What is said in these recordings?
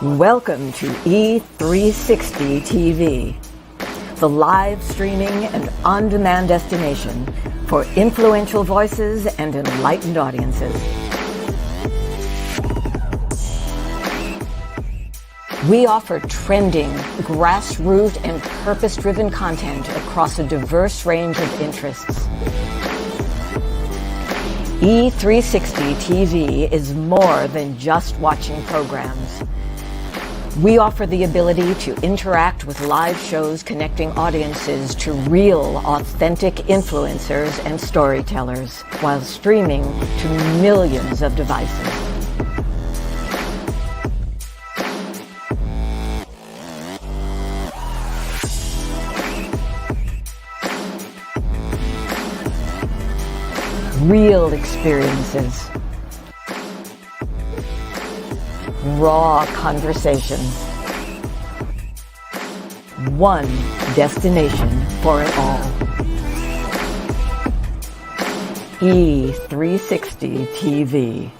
Welcome to E360 TV, the live streaming and on-demand destination for influential voices and enlightened audiences. We offer trending, grassroots, and purpose-driven content across a diverse range of interests. E360 TV is more than just watching programs. We offer the ability to interact with live shows connecting audiences to real, authentic influencers and storytellers while streaming to millions of devices. Real experiences. Raw conversations. One destination for it all. E360 TV.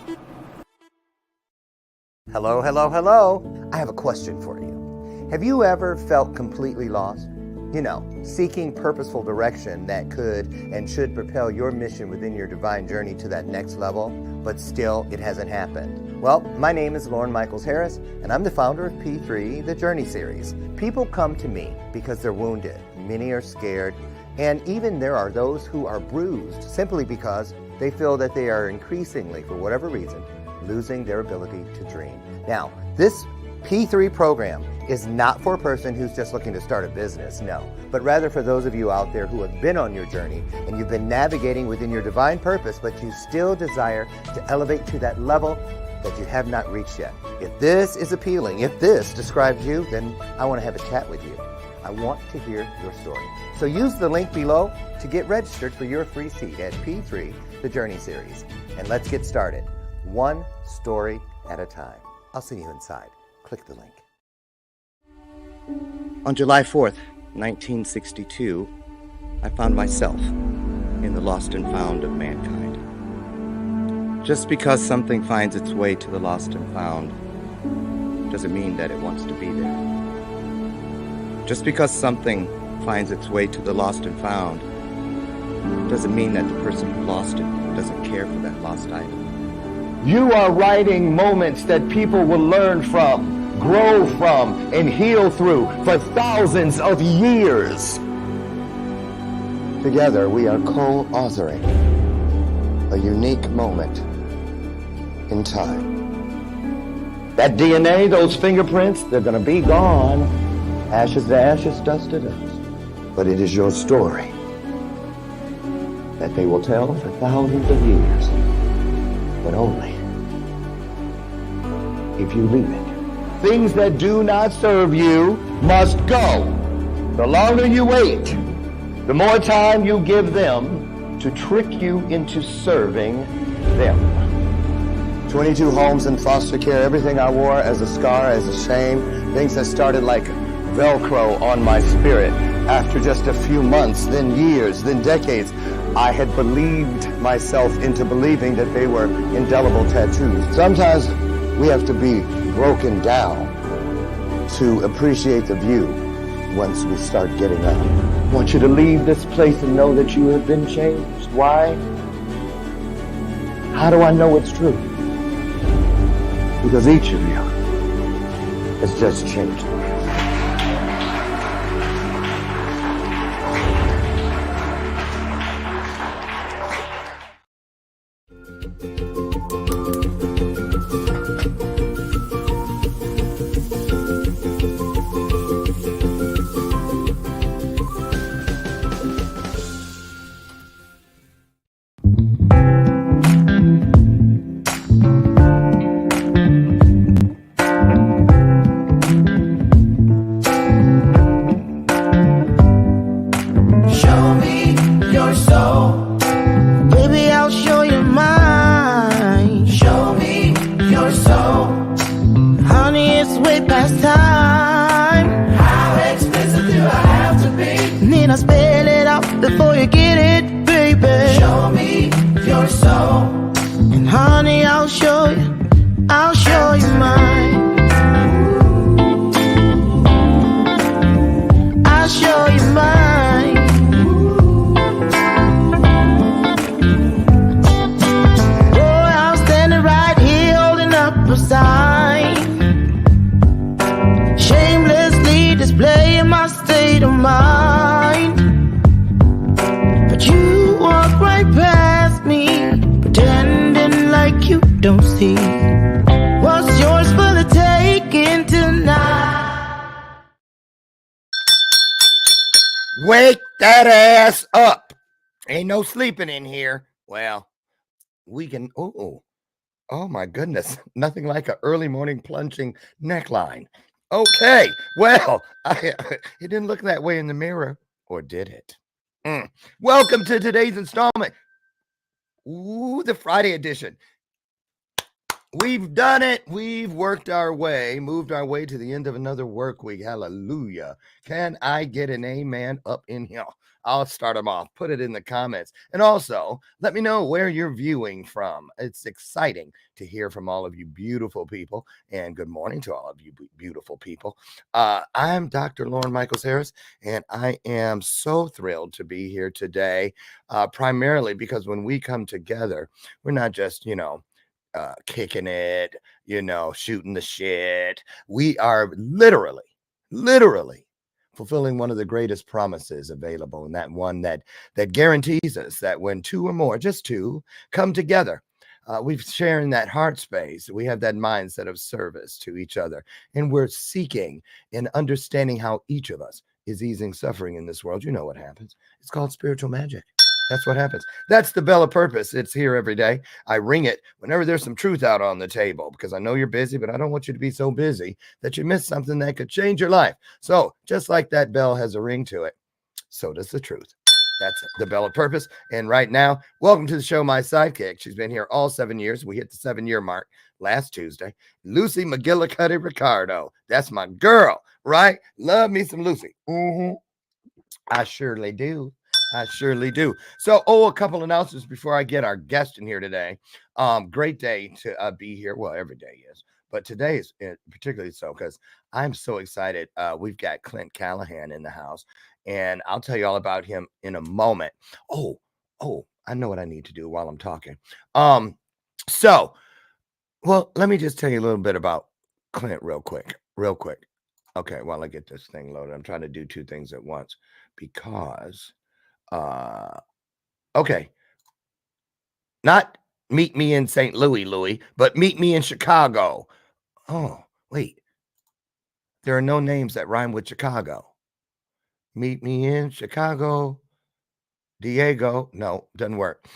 Hello, hello, hello. I have a question for you. Have you ever felt completely lost? You know, seeking purposeful direction that could and should propel your mission within your divine journey to that next level, but still it hasn't happened. Well, my name is Lauren Michaels Harris, and I'm the founder of P3, the Journey Series. People come to me because they're wounded. Many are scared, and even there are those who are bruised simply because they feel that they are increasingly, for whatever reason, losing their ability to dream. Now, this P3 program is not for a person who's just looking to start a business, no, but rather for those of you out there who have been on your journey and you've been navigating within your divine purpose, but you still desire to elevate to that level that you have not reached yet. If this is appealing, if this describes you, then I want to have a chat with you. I want to hear your story. So use the link below to get registered for your free seat at P3, the Journey Series. And let's get started, one story at a time. I'll see you inside. Click the link. On July 4th, 1962, I found myself in the lost and found of mankind. Just because something finds its way to the lost and found doesn't mean that it wants to be there. Just because something finds its way to the lost and found doesn't mean that the person who lost it doesn't care for that lost item. You are writing moments that people will learn from, grow from, and heal through for thousands of years. Together, we are co-authoring a unique moment in time. That DNA, those fingerprints, they're going to be gone. Ashes to ashes, dust to dust. But it is your story that they will tell for thousands of years. But only if you leave it. Things that do not serve you must go. The longer you wait, the more time you give them to trick you into serving them. 22 homes in foster care, everything I wore as a scar, as a shame, things that started like Velcro on my spirit. After just a few months, then years, then decades, I had believed myself into believing that they were indelible tattoos. Sometimes we have to be broken down to appreciate the view once we start getting up. I want you to leave this place and know that you have been changed. Why? How do I know it's true? Because each of you has just changed. Before you get it, baby, show me your soul. And honey, I'll show you mine. empty. What's yours for the taking tonight? Wake that ass up. Ain't no sleeping in here. Well, we can. Oh my goodness. Nothing like an early morning plunging neckline. Okay. Well, it didn't look that way in the mirror, or did it? Welcome to today's installment. Ooh, the Friday edition. We've done it. We've worked our way, moved our way to the end of another work week. Hallelujah. Can I get an amen up in here? I'll start them off. Put it in the comments. And also, let me know where you're viewing from. It's exciting to hear from all of you beautiful people. And good morning to all of you beautiful people. I'm Dr. Lauren Michaels Harris, and I am so thrilled to be here today, primarily because when we come together, we're not just, kicking it, shooting the shit. We are literally fulfilling one of the greatest promises available, and that one that guarantees us that when two or more, just two, come together, we've sharing that heart space. We have that mindset of service to each other, and we're seeking and understanding how each of us is easing suffering in this world. You know what happens. It's called spiritual magic. That's what happens. That's the bell of purpose. It's here every day. I ring it whenever there's some truth out on the table, because I know you're busy, but I don't want you to be so busy that you miss something that could change your life. So just like that bell has a ring to it, so does the truth. That's the bell of purpose. And right now, welcome to the show, my sidekick. She's been here all 7 years. We hit the 7-year mark last Tuesday. Lucy McGillicuddy Ricardo. That's my girl, right? Love me some Lucy. I surely do. I surely do. So, a couple announcements before I get our guest in here today. Great day to be here. Well, every day is, but today is particularly so because I'm so excited. We've got Clint Callahan in the house, and I'll tell you all about him in a moment. Oh, I know what I need to do while I'm talking. Well, let me just tell you a little bit about Clint real quick. Okay, while I get this thing loaded, I'm trying to do two things at once because okay, not meet me in St. Louis, but meet me in Chicago. Oh, wait, there are no names that rhyme with Chicago. Meet me in Chicago, Diego. No, doesn't work.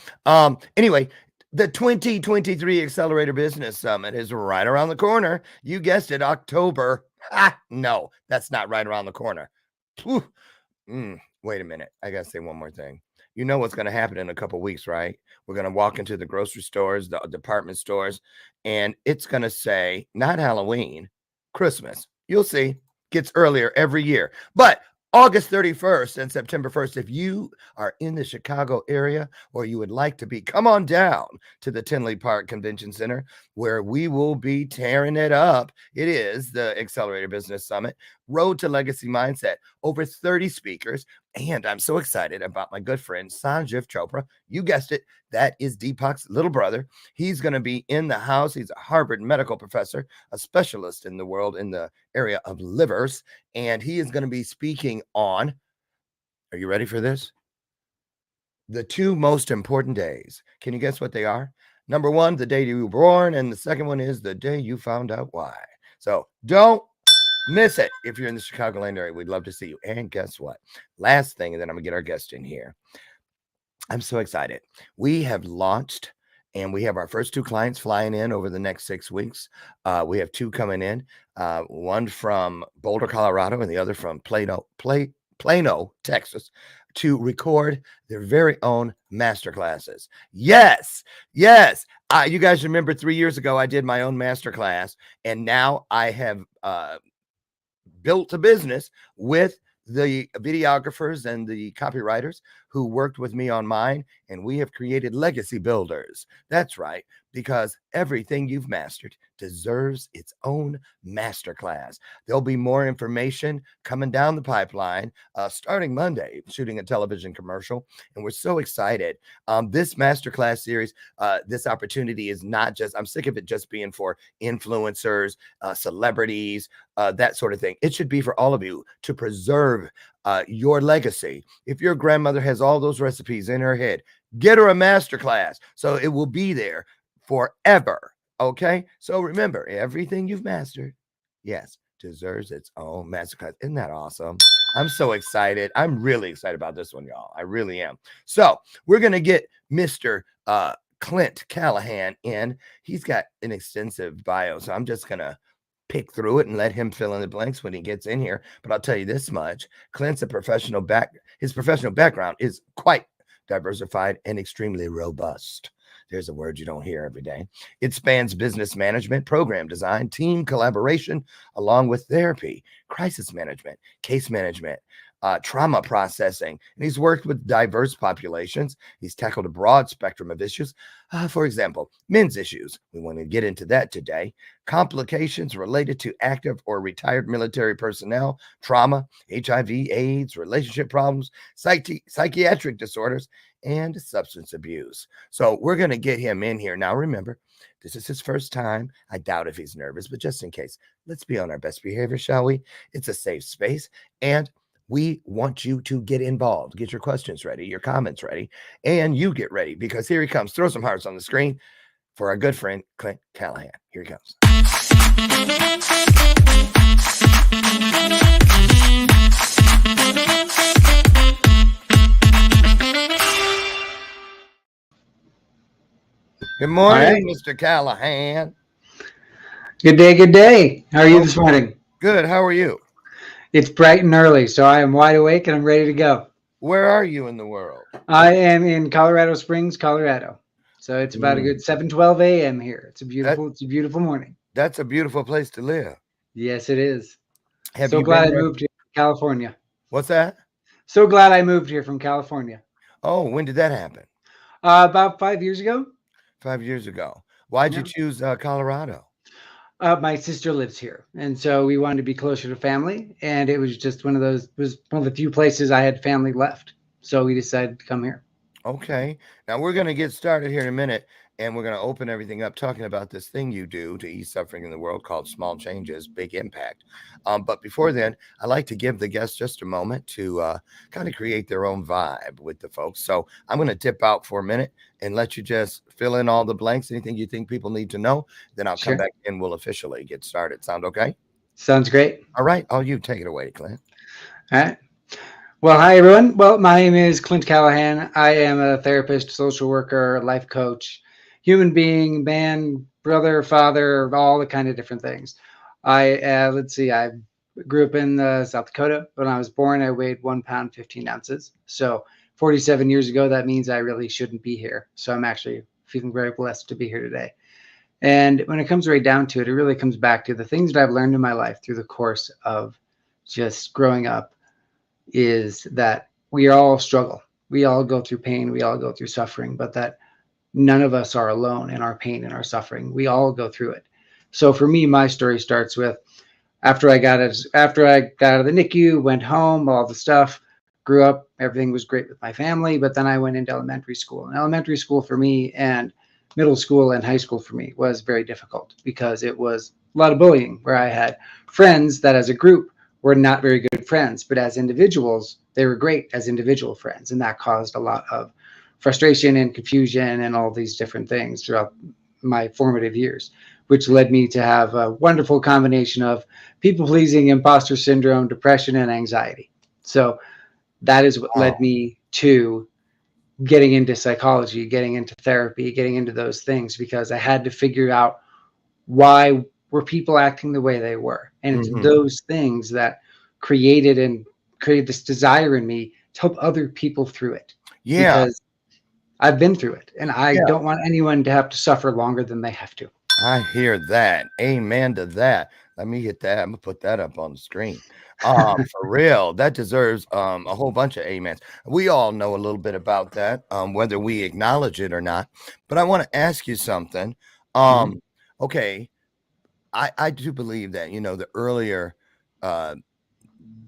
Anyway, the 2023 Accelerator Business Summit is right around the corner. You guessed it, October. No, that's not right around the corner. Wait a minute. I got to say one more thing. You know what's going to happen in a couple weeks, right? We're going to walk into the grocery stores, the department stores, and it's going to say not Halloween, Christmas. You'll see. Gets earlier every year. But August 31st and September 1st, if you are in the Chicago area or you would like to be, come on down to the Tinley Park Convention Center where we will be tearing it up. It is the Accelerator Business Summit, Road to Legacy Mindset, over 30 speakers. And I'm so excited about my good friend, Sanjeev Chopra. You guessed it. That is Deepak's little brother. He's going to be in the house. He's a Harvard medical professor, a specialist in the world in the area of livers. And he is going to be speaking on, are you ready for this? The two most important days. Can you guess what they are? Number one, the day you were born. And the second one is the day you found out why. So don't miss it. If you're in the Chicagoland area, we'd love to see you. And guess what? Last thing, and then I'm going to get our guest in here. I'm so excited. We have launched and we have our first two clients flying in over the next 6 weeks. We have two coming in, one from Boulder, Colorado, and the other from Plano, Texas, to record their very own masterclasses. Yes. You guys remember 3 years ago, I did my own masterclass, and now I have built a business with the videographers and the copywriters who worked with me on mine, and we have created legacy builders. That's right, because everything you've mastered deserves its own masterclass. There'll be more information coming down the pipeline starting Monday, shooting a television commercial, and we're so excited. This masterclass series, this opportunity is not just, I'm sick of it just being for influencers, celebrities, that sort of thing. It should be for all of you to preserve your legacy. If your grandmother has all those recipes in her head, get her a masterclass so it will be there forever. Okay, so remember, everything you've mastered, yes, deserves its own masterclass. Isn't that awesome? I'm so excited. I'm really excited about this one, y'all. I really am. So we're gonna get Mr. Clint Callahan in. He's got an extensive bio, so I'm just gonna pick through it and let him fill in the blanks when he gets in here. But I'll tell you this much: Clint's his professional background is quite diversified and extremely robust. There's a word you don't hear every day. It spans business management, program design, team collaboration, along with therapy, crisis management, case management, trauma processing. And he's worked with diverse populations. He's tackled a broad spectrum of issues. For example, men's issues. We want to get into that today. Complications related to active or retired military personnel, trauma, HIV, AIDS, relationship problems, psychiatric disorders, and substance abuse. So we're going to get him in here. Now, remember, this is his first time. I doubt if he's nervous, but just in case, let's be on our best behavior, shall we? It's a safe space, and we want you to get involved. Get your questions ready, your comments ready, and you get ready, because here he comes. Throw some hearts on the screen for our good friend, Clint Callahan. Here he comes. Good morning, Mr. Callahan. Good day, good day. How are you this morning? Good. How are you? It's bright and early, so I am wide awake and I'm ready to go. Where are you in the world? I am in Colorado Springs, Colorado. So it's about a good 7:12 a.m. here. It's a beautiful morning. That's a beautiful place to live. Yes, it is. Have so you glad I been moved here from California. What's that? So glad I moved here from California. Oh, when did that happen? About 5 years ago. 5 years ago. Why'd you choose Colorado? My sister lives here, and so we wanted to be closer to family, and it was just one of the few places I had family left. So we decided to come here. Okay. Now we're going to get started here in a minute, and we're going to open everything up talking about this thing you do to ease suffering in the world called small changes, big impact. But before then, I like to give the guests just a moment to kind of create their own vibe with the folks. So I'm going to dip out for a minute and let you just fill in all the blanks, anything you think people need to know. Then I'll come back and we'll officially get started. Sound okay? Sounds great. All right. You take it away, Clint. All right. Well, hi, everyone. Well, my name is Clint Callahan. I am a therapist, social worker, life coach, human being, man, brother, father, all the kind of different things. I grew up in South Dakota. When I was born, I weighed 1 pound, 15 ounces. So 47 years ago, that means I really shouldn't be here. So I'm actually feeling very blessed to be here today. And when it comes right down to it, it really comes back to the things that I've learned in my life through the course of just growing up, is that we all struggle. We all go through pain. We all go through suffering, but that none of us are alone in our pain and our suffering. We all go through it. So for me, my story starts with after I got out of the NICU, went home, all the stuff, grew up, everything was great with my family, but then I went into elementary school. And elementary school for me and middle school and high school for me was very difficult because it was a lot of bullying, where I had friends that as a group were not very good friends, but as individuals, they were great as individual friends. And that caused a lot of frustration and confusion and all these different things throughout my formative years, which led me to have a wonderful combination of people-pleasing, imposter syndrome, depression, and anxiety. So that is what led me to getting into psychology, getting into therapy, getting into those things, because I had to figure out why were people acting the way they were. And it's those things that created this desire in me to help other people through it. Yeah. Because I've been through it, and I don't want anyone to have to suffer longer than they have to. I hear that. Amen to that. Let me hit that. I'm gonna put that up on the screen. For real, that deserves a whole bunch of amens. We all know a little bit about that, whether we acknowledge it or not. But I want to ask you something. Okay, I do believe that, the earlier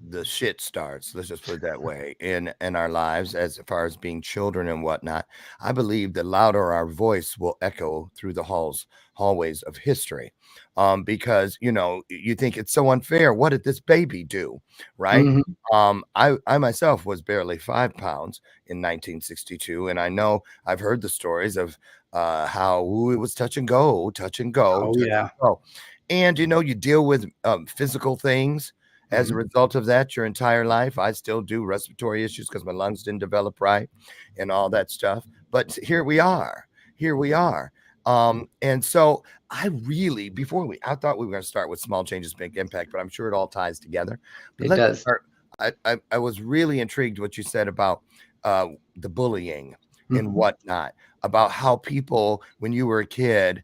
the shit starts, let's just put it that way, in our lives as far as being children and whatnot, I believe the louder our voice will echo through the hallways of history. Because you think it's so unfair. What did this baby do? Right. Hmm. I myself was barely 5 pounds in 1962, and I know I've heard the stories of how it was touch and go, touch and go, Oh touch and yeah. go. And you deal with physical things as a Hmm. result of that your entire life. I still do respiratory issues because my lungs didn't develop right and all that stuff. But here we are. Here we are. And so I really, I thought we were going to start with small changes, big impact, but I'm sure it all ties together. But It let's does. start. I was really intrigued what you said about the bullying and Hmm. whatnot, about how people, when you were a kid,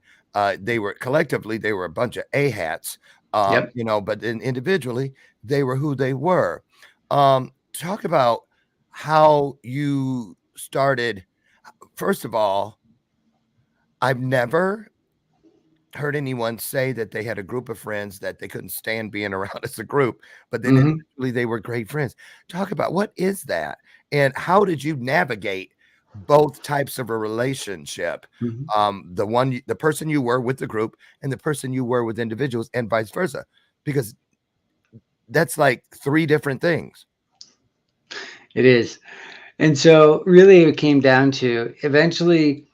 they were collectively, they were a bunch of A-hats, Yep. but then individually, they were who they were. Talk about how you started. First of all, I've never heard anyone say that they had a group of friends that they couldn't stand being around as a group, but then Hmm. individually they were great friends. Talk about what is that, and how did you navigate both types of a relationship? Hmm. The person you were with the group and the person you were with individuals, and vice versa, because that's like three different things. It is. And so really it came down to eventually,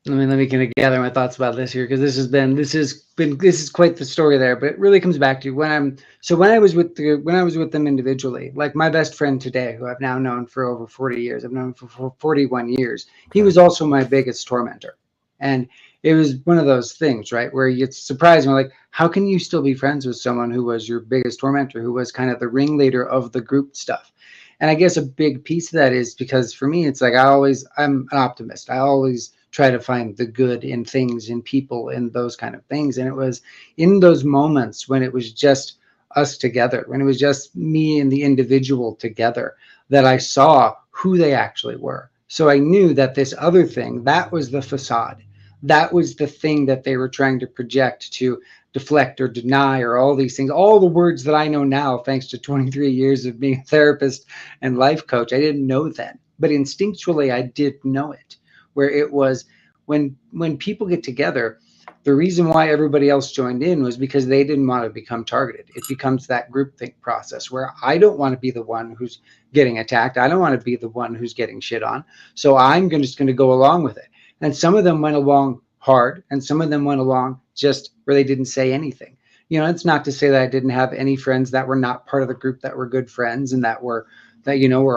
let me kind of gather my thoughts about this here, because this is quite the story there, but it really comes back to when I was with them individually, like my best friend today, who I've now known for over 40 years. I've known him for 41 years. He Okay. was also my biggest tormentor. And it was one of those things, right, where it's surprising, like, how can you still be friends with someone who was your biggest tormentor, who was kind of the ringleader of the group stuff? And I guess a big piece of that is because for me, it's like I'm an optimist. I always try to find the good in things, in people, in those kind of things. And it was in those moments when it was just us together, when it was just me and the individual together, that I saw who they actually were. So I knew that this other thing, that was the facade. That was the thing that they were trying to project, to deflect or deny, or all these things, all the words that I know now, thanks to 23 years of being a therapist and life coach. I didn't know then, but instinctually I did know it, where it was when people get together, the reason why everybody else joined in was because they didn't want to become targeted. It becomes that groupthink process where I don't want to be the one who's getting attacked. I don't want to be the one who's getting shit on. So just going to go along with it. And some of them went along hard, and some of them went along just where they didn't say anything. It's not to say that I didn't have any friends that were not part of the group that were good friends and that were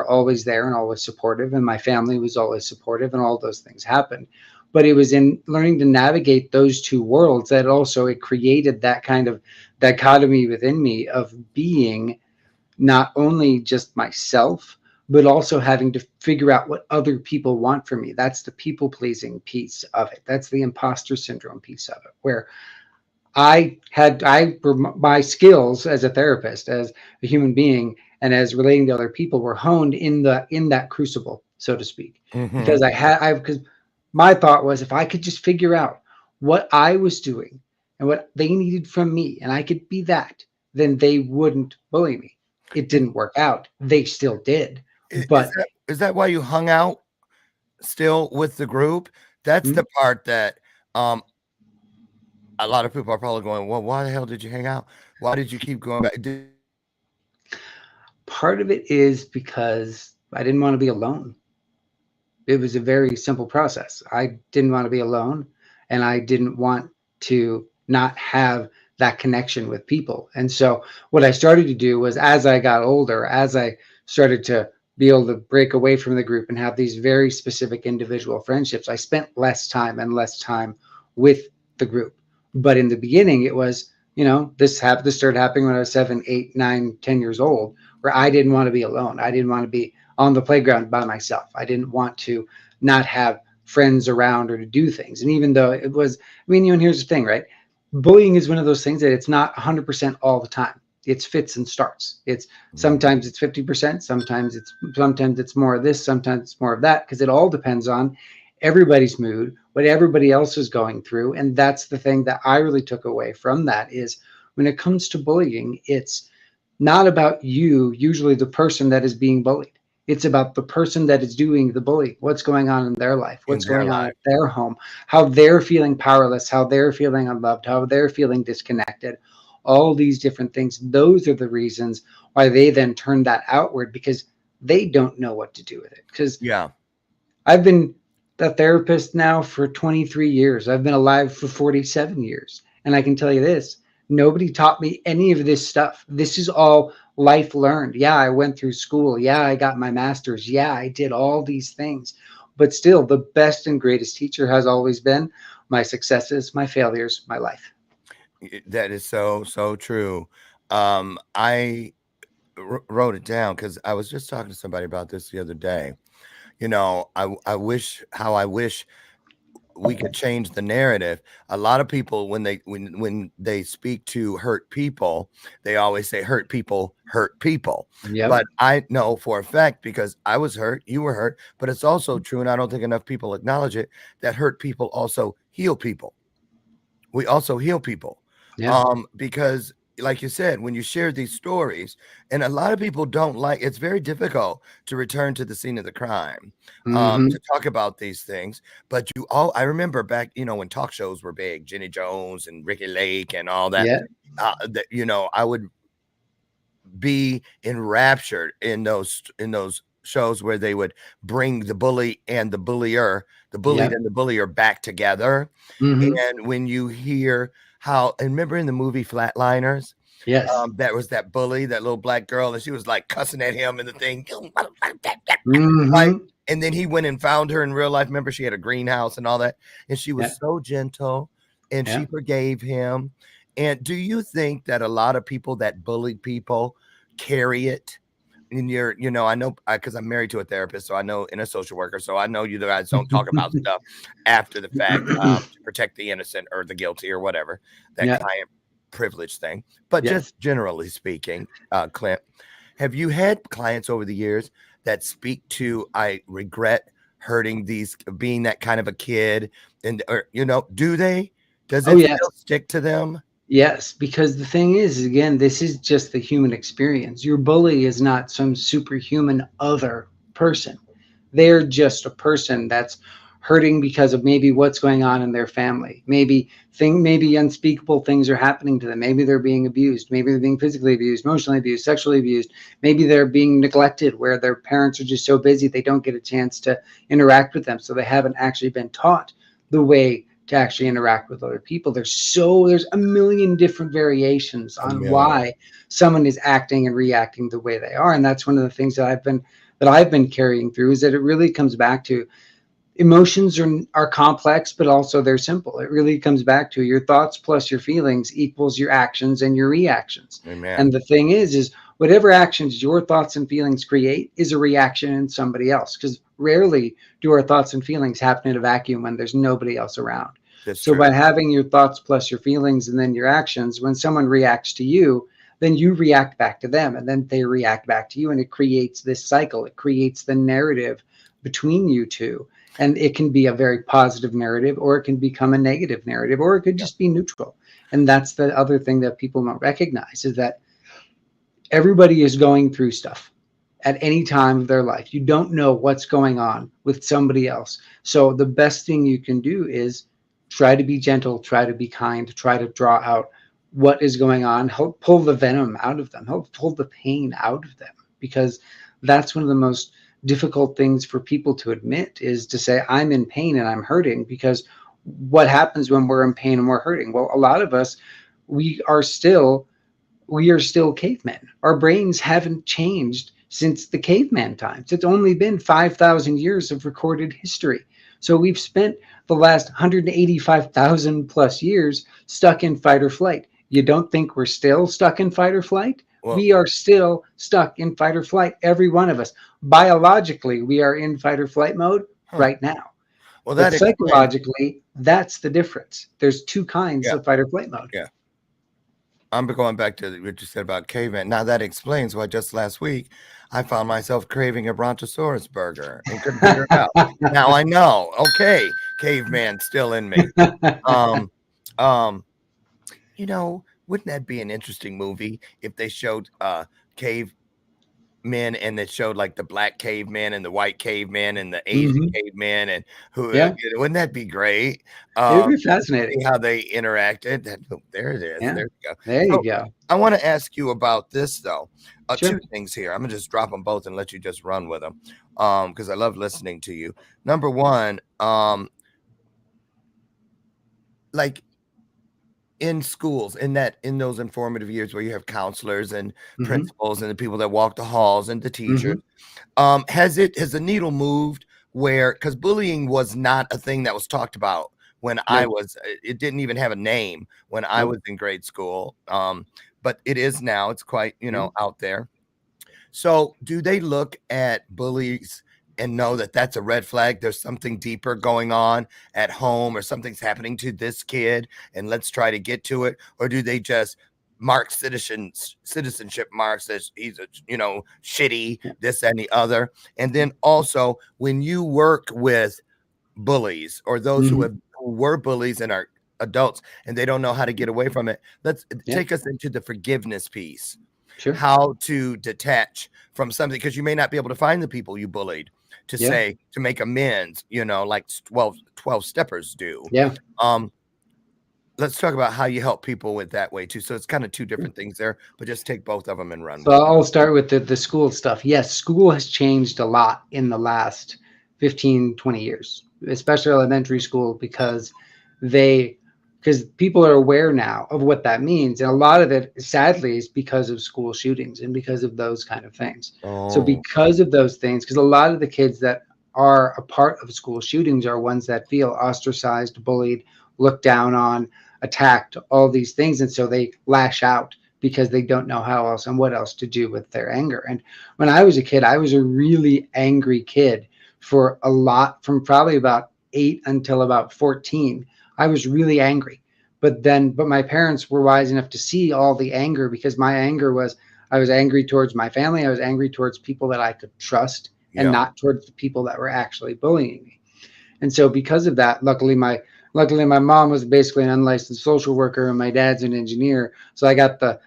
always there and always supportive, and my family was always supportive, and all those things happened. But it was in learning to navigate those two worlds that also it created that kind of dichotomy within me of being not only just myself, but also having to figure out what other people want from me. That's the people pleasing piece of it. That's the imposter syndrome piece of it, where my skills as a therapist, as a human being, and as relating to other people were honed in that crucible, so to speak. Mm-hmm. Because my thought was, if I could just figure out what I was doing and what they needed from me, and I could be that, then they wouldn't bully me. It didn't work out. They still did. But Is that why you hung out still with the group? That's the part that um a lot of people are probably going, well, why the hell did you hang out? Why did you keep going back? part of it is because I didn't want to be alone. It was a very simple process. I didn't want to be alone, and I didn't want to not have that connection with people. And so what I started to do was, as I got older, as I started to be able to break away from the group and have these very specific individual friendships, I spent less time with the group. But in the beginning, it was, this started happening when I was 7, 8, 9, 10 years old, where I didn't want to be alone. I didn't want to be on the playground by myself. I didn't want to not have friends around or to do things. And even though it was, and here's the thing, right? Bullying is one of those things that it's not 100% all the time. It's fits and starts. It's sometimes it's 50%, sometimes it's more of this, sometimes it's more of that, because it all depends on everybody's mood, what everybody else is going through. And that's the thing that I really took away from that is, when it comes to bullying, it's not about you, usually the person that is being bullied. It's about the person that is doing the bullying, what's going on in their life, In what's their going on life. at their home, how they're feeling powerless, how they're feeling unloved, how they're feeling disconnected, all these different things. Those are the reasons why they then turn that outward, because they don't know what to do with it. Because Yeah. I've been a therapist now for 23 years. I've been alive for 47 years. And I can tell you this, nobody taught me any of this stuff. This is all life learned. Yeah, I went through school. Yeah, I got my master's. Yeah, I did all these things. But still, the best and greatest teacher has always been my successes, my failures, my life. That is so, so true. I wrote it down because I was just talking to somebody about this the other day. You know, I wish we could change the narrative. A lot of people, when they speak to hurt people, they always say hurt people hurt people. Yep. But I know for a fact, because I was hurt, you were hurt, but it's also true, and I don't think enough people acknowledge it, that hurt people also heal people. We also heal people. Yeah. Because like you said, when you share these stories, and a lot of people don't like, it's very difficult to return to the scene of the crime, Mm-hmm. to talk about these things. But you all, I remember back, when talk shows were big, Jenny Jones and Ricky Lake and all that, Yeah. I would be enraptured in those shows where they would bring the bully and the bullier, the bullied Yeah. and the bullier back together. Mm-hmm. And when you hear how, and remember in the movie Flatliners, Yes. that was that bully, that little black girl, and she was like cussing at him in the thing, right? Mm-hmm. And then he went and found her in real life. Remember, she had a greenhouse and all that, and she was Yeah. so gentle, and Yeah. she forgave him. And do you think that a lot of people that bullied people carry it? And I know, because I'm married to a therapist, so I know, and a social worker, so I know you guys don't talk about stuff after the fact, to protect the innocent or the guilty or whatever, that Yeah. client privilege thing. But Yes. just generally speaking, Clint, have you had clients over the years that speak to, I regret hurting these, being that kind of a kid, and do they? Does Oh, it yes. still stick to them? Yes, because the thing is, again, this is just the human experience. Your bully is not some superhuman other person. They're just a person that's hurting because of maybe what's going on in their family. Maybe unspeakable things are happening to them. Maybe they're being abused. Maybe they're being physically abused, emotionally abused, sexually abused. Maybe they're being neglected where their parents are just so busy they don't get a chance to interact with them. So they haven't actually been taught the way to actually interact with other people. There's a million different variations A on million. why someone is acting and reacting the way they are. And that's one of the things that I've been carrying through, is that it really comes back to emotions are complex, but also they're simple. It really comes back to your thoughts plus your feelings equals your actions and your reactions. Amen. And the thing is whatever actions your thoughts and feelings create is a reaction in somebody else, because rarely do our thoughts and feelings happen in a vacuum when there's nobody else around. That's So true. by having your thoughts plus your feelings and then your actions, when someone reacts to you, then you react back to them, and then they react back to you, and it creates this cycle. It creates the narrative between you two. And it can be a very positive narrative, or it can become a negative narrative, or it could just be neutral. And that's the other thing that people don't recognize, is that everybody is going through stuff at any time of their life. You don't know what's going on with somebody else. So the best thing you can do is try to be gentle, try to be kind, try to draw out what is going on, help pull the venom out of them, help pull the pain out of them, because that's one of the most difficult things for people to admit, is to say, I'm in pain and I'm hurting. Because what happens when we're in pain and we're hurting? Well, a lot of us, we are still cavemen. Our brains haven't changed since the caveman times. It's only been 5,000 years of recorded history. So we've spent the last 185,000 plus years stuck in fight or flight. You don't think we're still stuck in fight or flight? Well, We are still stuck in fight or flight, every one of us. Biologically, we are in fight or flight mode right now. well, But that explains. psychologically, that's the difference. There's two kinds Yeah. of fight or flight mode. Yeah. I'm going back to what you said about caveman. Now that explains why just last week I found myself craving a Brontosaurus burger and couldn't figure it out. Now I know. Okay, caveman still in me. Um, um, wouldn't that be an interesting movie if they showed cave men and it showed like the black caveman and the white caveman and the Asian caveman and who Yeah, wouldn't that be great? it would be See fascinating. how they interacted. There it is. Yeah, There you go. there you So go. I want to ask you about this though. Sure. Two things here. I'm gonna just drop them both and let you just run with them. Because I love listening to you. Number one, like in schools, in those informative years where you have counselors and principals and the people that walk the halls and the teachers, has the needle moved where, because bullying was not a thing that was talked about when I Nope. was, it didn't even have a name when I Nope. was in grade school. But it is now, it's quite, Yeah. out there. So do they look at bullies and know that that's a red flag? There's something deeper going on at home, or something's happening to this kid, and let's try to get to it? Or do they just mark citizenship marks as he's a shitty, this, that, and the other? And then also, when you work with bullies or those who were bullies and are adults and they don't know how to get away from it, let's take us into the forgiveness piece. Sure. How to detach from something, because you may not be able to find the people you bullied to say, to make amends, like 12 steppers do. Yeah. Let's talk about how you help people with that way too. So it's kind of two different things there, but just take both of them and run So with it. I'll start with the school stuff. Yes, school has changed a lot in the last 15, 20 years, especially elementary school, because people are aware now of what that means. And a lot of it, sadly, is because of school shootings and because of those kind of things. So because of those things, because a lot of the kids that are a part of school shootings are ones that feel ostracized, bullied, looked down on, attacked, all these things. And so they lash out because they don't know how else and what else to do with their anger. And when I was a kid, I was a really angry kid for a lot, from probably about 8 until about 14. I was really angry. But my parents were wise enough to see all the anger, because my anger was, I was angry towards my family. I was angry towards people that I could trust and not towards the people that were actually bullying me. And so because of that, luckily my mom was basically an unlicensed social worker and my dad's an engineer. So I got the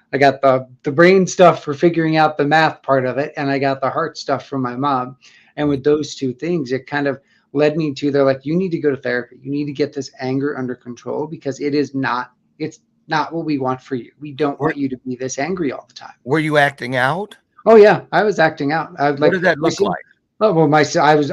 brain stuff for figuring out the math part of it, and I got the heart stuff from my mom. And with those two things, it kind of led me to, they're like, you need to go to therapy. You need to get this anger under control, because it's not what we want for you. We don't want you to be this angry all the time. Were you acting out? Oh yeah, I was acting out. What did that look like? Oh well,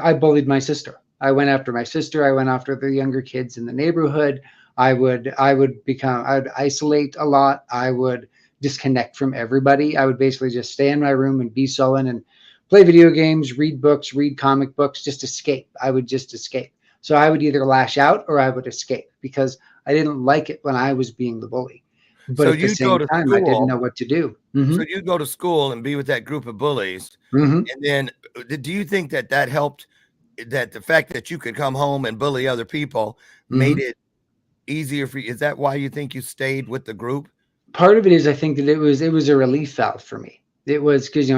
I bullied my sister. I went after my sister. I went after the younger kids in the neighborhood. I would isolate a lot. I would disconnect from everybody. I would basically just stay in my room and be sullen and play video games, read books, read comic books, just escape. I would just escape. So I would either lash out or I would escape, because I didn't like it when I was being the bully. But So at the you same go to time, I didn't school. know what to do. So you go to school and be with that group of bullies. And then do you think that helped, that the fact that you could come home and bully other people made it easier for you? Is that why you think you stayed with the group? Part of it is, I think that it was a relief valve for me. It was because,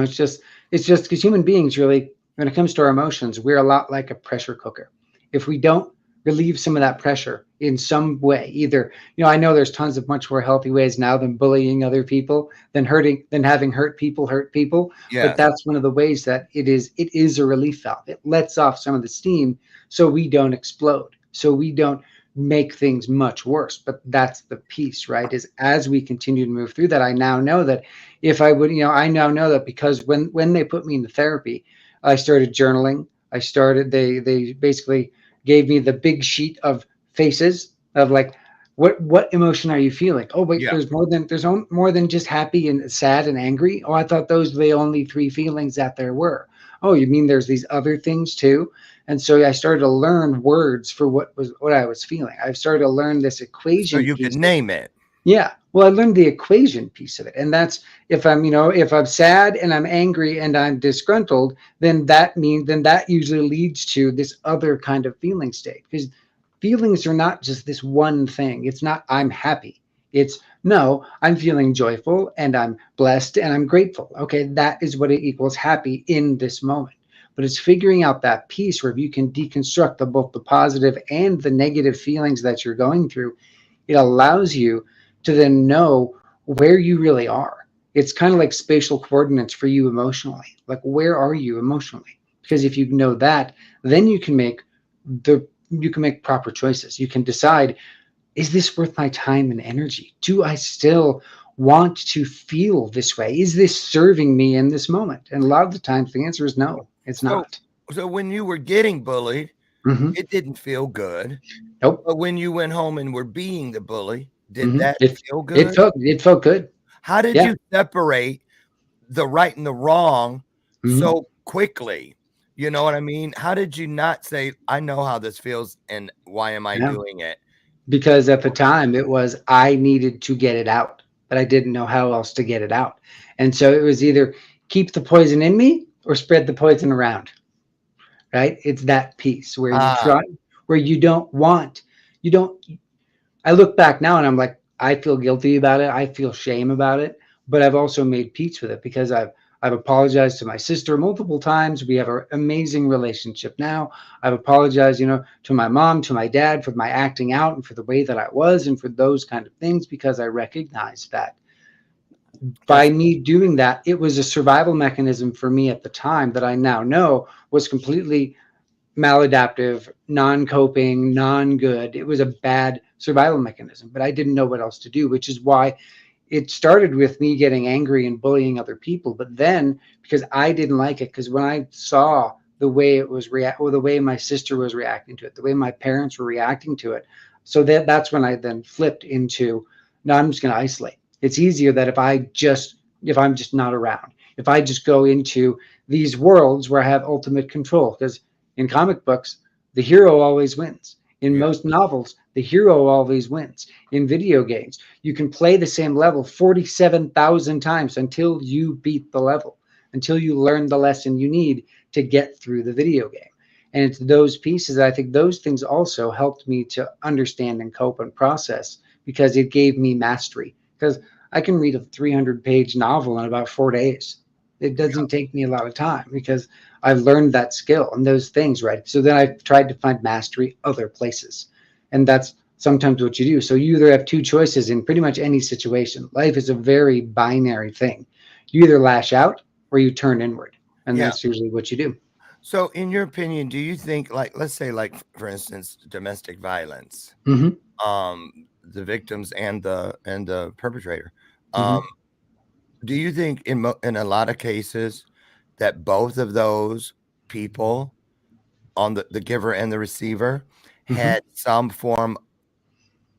it's just because human beings, really, when it comes to our emotions, we're a lot like a pressure cooker. If we don't relieve some of that pressure in some way, either, I know there's tons of much more healthy ways now than bullying other people, than having hurt people. Yeah. But that's one of the ways that it is a relief valve. It lets off some of the steam so we don't explode, so we don't make things much worse. But that's the piece, right? Is as we continue to move through that, I now know that if I would, I now know that, because when they put me into therapy, I started journaling. They basically gave me the big sheet of faces of like, what emotion are you feeling? Oh, wait, there's more than just happy and sad and angry. Oh, I thought those were the only 3 feelings that there were. Oh, you mean there's these other things too? And so I started to learn words for what I was feeling. I started to learn this equation. So you could name it. Yeah. Well, I learned the equation piece of it. And that's, if I'm sad and I'm angry and I'm disgruntled, then that usually leads to this other kind of feeling state. Because feelings are not just this one thing. It's not, I'm happy. It's, no, I'm feeling joyful and I'm blessed and I'm grateful. Okay. That is what it equals happy in this moment. But it's figuring out that piece where you can deconstruct both the positive and the negative feelings that you're going through. It allows you to then know where you really are. It's kind of like spatial coordinates for you emotionally. Like, where are you emotionally? Because if you know that, then you can make proper choices. You can decide, is this worth my time and energy? Do I still want to feel this way? Is this serving me in this moment? And a lot of the times the answer is no, it's So, not. so when you were getting bullied, Hmm. it didn't feel good. Nope. But when you went home and were being the bully, did Hmm. that It feel it good? felt good. How did Yeah. you separate the right and the wrong Hmm. so quickly? You know what I mean? How did you not say, I know how this feels and why am I Yeah. doing it? Because at the time it was, I needed to get it out, but I didn't know how else to get it out. And so it was either keep the poison in me or spread the poison around, right? It's that piece where you Ah, try, where you don't, I look back now and I'm like, I feel guilty about it. I feel shame about it, but I've also made peace with it because I've apologized to my sister multiple times. We have an amazing relationship now. I've apologized, to my mom, to my dad for my acting out and for the way that I was and for those kind of things because I recognized that by that's me doing that, it was a survival mechanism for me at the time that I now know was completely maladaptive, non-coping, non-good. It was a bad survival mechanism, but I didn't know what else to do, which is why it started with me getting angry and bullying other people. But then because I didn't like it, because when I saw the way it was or the way my sister was reacting to it, the way my parents were reacting to it, so that's when I then flipped into, no, I'm just going to isolate. It's easier that if I'm just not around, if I just go into these worlds where I have ultimate control, because in comic books, the hero always wins. In yeah. most novels, the hero always wins. In video games, you can play the same level 47,000 times until you beat the level, until you learn the lesson you need to get through the video game. And it's those pieces, I think those things also helped me to understand and cope and process because it gave me mastery. Because I can read a 300-page novel in about 4 days. It doesn't take me a lot of time because I've learned that skill and those things, right? So then I've tried to find mastery other places. And that's sometimes what you do. So you either have two choices in pretty much any situation. Life is a very binary thing. You either lash out or you turn inward. And Yeah. that's usually what you do. So in your opinion, do you think, like, let's say, like, for instance, domestic violence, Hmm. the victims and the perpetrator, um, Hmm. do you think in a lot of cases that both of those people on the giver and the receiver Hmm. had some form,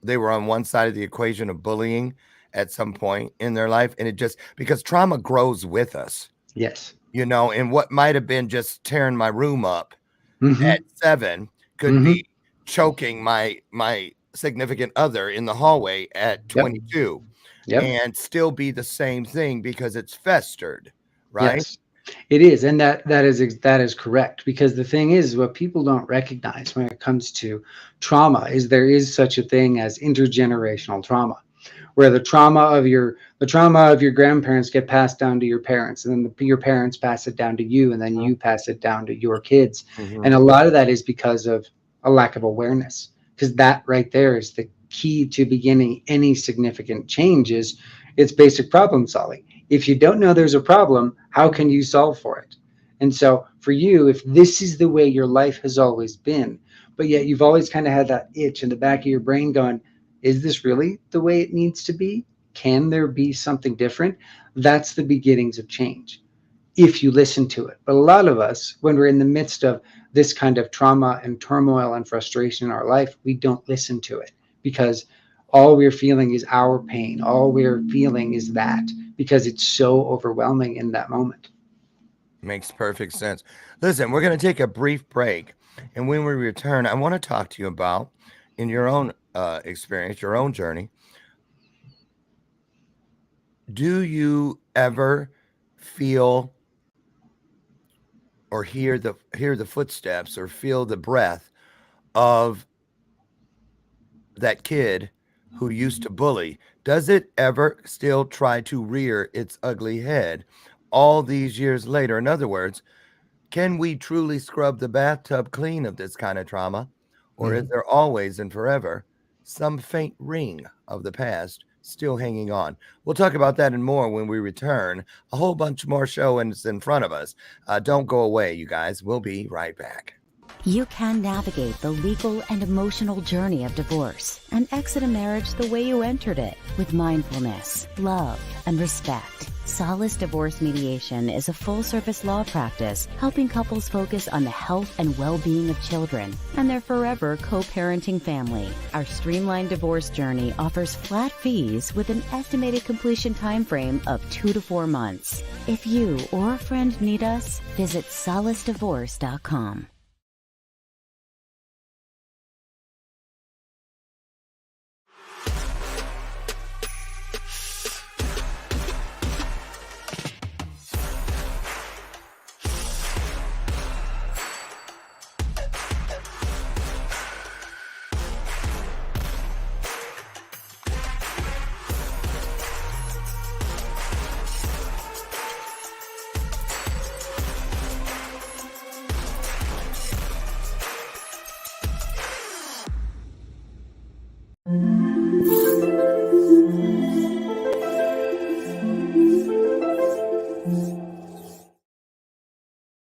they were on one side of the equation of bullying at some point in their life, and it just because trauma grows with us, Yes. and what might have been just tearing my room up Hmm. at 7 could Hmm. be choking my significant other in the hallway at Yep. 22 Yep. and still be the same thing because it's festered, right? Yes. It is, and that is correct. Because the thing is, what people don't recognize when it comes to trauma is there is such a thing as intergenerational trauma, where the trauma of your grandparents get passed down to your parents, and then your parents pass it down to you, and then you pass it down to your kids. Mhm. And a lot of that is because of a lack of awareness. Because that right there is the key to beginning any significant change. Is it's basic problem solving. If you don't know there's a problem, how can you solve for it? And so for you, if this is the way your life has always been, but yet you've always kind of had that itch in the back of your brain going, is this really the way it needs to be? Can there be something different? That's the beginnings of change if you listen to it. But a lot of us, when we're in the midst of this kind of trauma and turmoil and frustration in our life, we don't listen to it because all we're feeling is our pain. All we're feeling is that because it's so overwhelming in that moment. Makes perfect sense. Listen, we're going to take a brief break, and when we return, I want to talk to you about, in your own experience, your own journey, do you ever feel or hear the footsteps or feel the breath of that kid who used to bully? Does it ever still try to rear its ugly head all these years later? In other words, can we truly scrub the bathtub clean of this kind of trauma? Or is Mhm. there always and forever some faint ring of the past still hanging on. We'll talk about that and more when we return. A whole bunch more showings in front of us. Don't go away, you guys. We'll be right back. You can navigate the legal and emotional journey of divorce and exit a marriage the way you entered it, with mindfulness, love, and respect. Solace Divorce Mediation is a full-service law practice helping couples focus on the health and well-being of children and their forever co-parenting family. Our streamlined divorce journey offers flat fees with an estimated completion time frame of 2 to 4 months. If you or a friend need us, visit solacedivorce.com.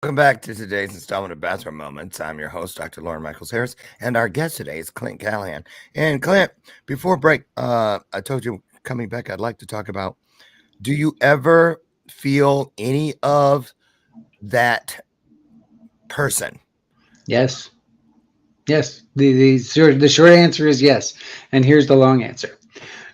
Welcome back to today's installment of Bathrobe Moments. I'm your host, Dr. Lauren Michaels Harris, and our guest today is Clint Callahan. And Clint, before break, I told you coming back, I'd like to talk about, do you ever feel any of that person? Yes. Yes. The short answer is yes. And here's the long answer.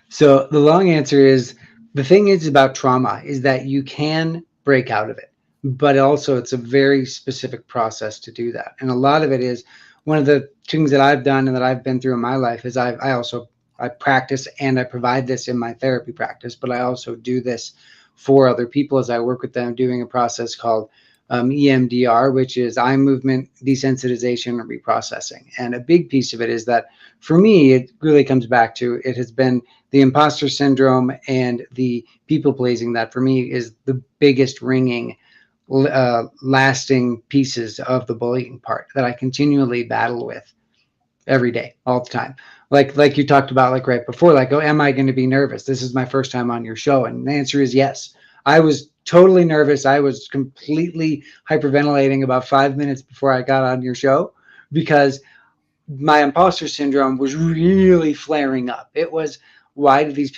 So the long answer is, the thing is about trauma is that you can break out of it, but also it's a very specific process to do that. And a lot of it is, one of the things that I've done and that I've been through in my life is I practice and I provide this in my therapy practice, but I also do this for other people as I work with them doing a process called EMDR, which is eye movement desensitization and reprocessing. And a big piece of it is that for me, it really comes back to, it has been the imposter syndrome and the people pleasing that for me is the biggest ringing lasting pieces of the bullying part that I continually battle with every day, all the time. Like you talked about, like right before, like, oh, am I going to be nervous? This is my first time on your show. And the answer is yes. I was totally nervous. I was completely hyperventilating about 5 minutes before I got on your show because my imposter syndrome was really flaring up. It was, why should these